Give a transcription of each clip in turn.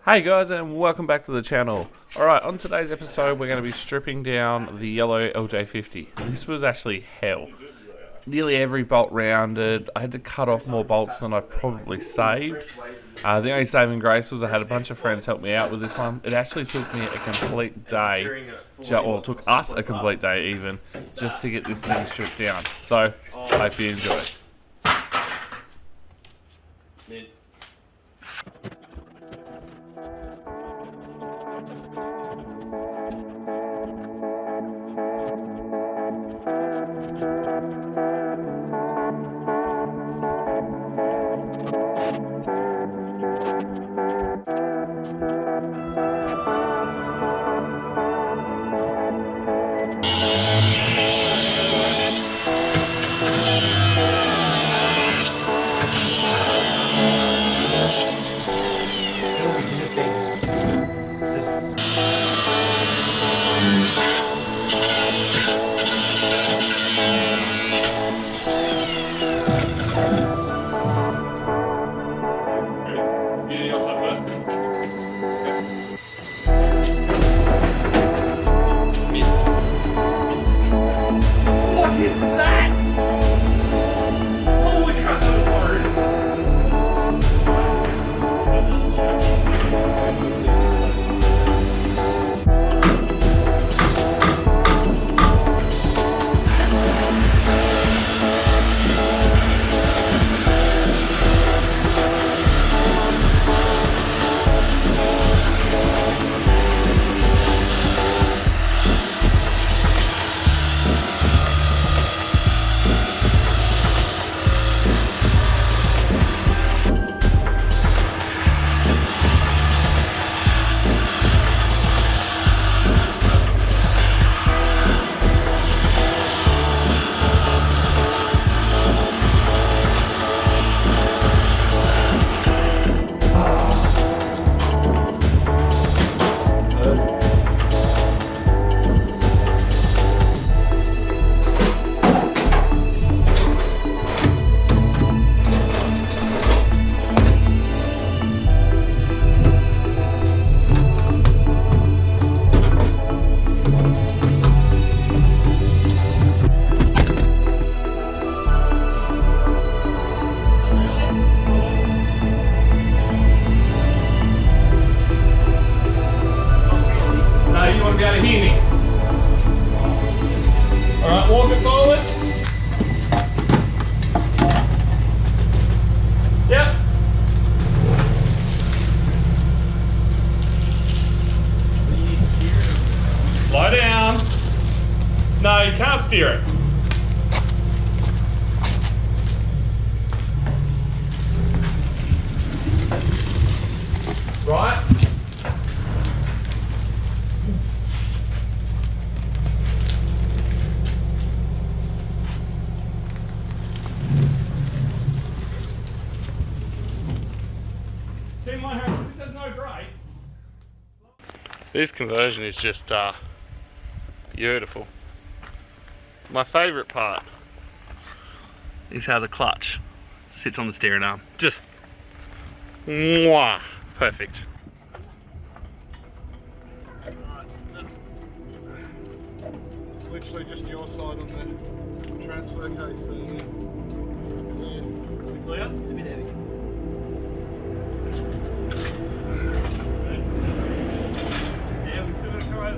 Hey guys, and welcome back to the channel. Alright, on today's episode we're going to be stripping down the yellow LJ50. This was actually hell. Nearly every bolt rounded. I had to cut off more bolts than I probably saved. The only saving grace was I had a bunch of friends help me out with this one. It actually took me a complete day, or it took us a complete day even, just to get this thing stripped down. So, hope you enjoy. Alright, walk it forward. Yep. Slow down. No, you can't steer it. Right. This conversion is just beautiful. My favourite part is how the clutch sits on the steering arm. Just mwah, perfect. It's literally just your side on the transfer case. So yeah. Clear? It's a bit heavy.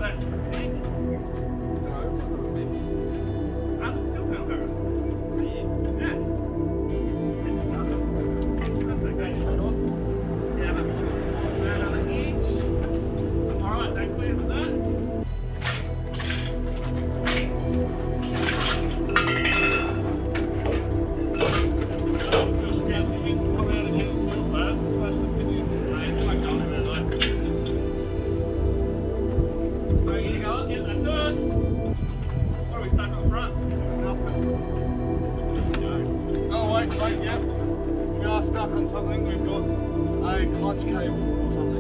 That stick. Alright, that clears that. Wait, yep. We are stuck on something. We've got a clutch cable or something.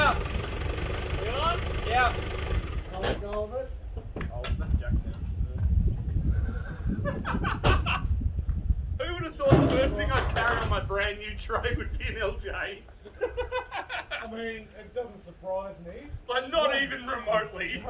Yeah. You on? Yeah. I'll let go of it. Oh, that jack Who would have thought the first thing I'd carry on my brand new tray would be an LJ? I mean, it doesn't surprise me. Like, not even remotely.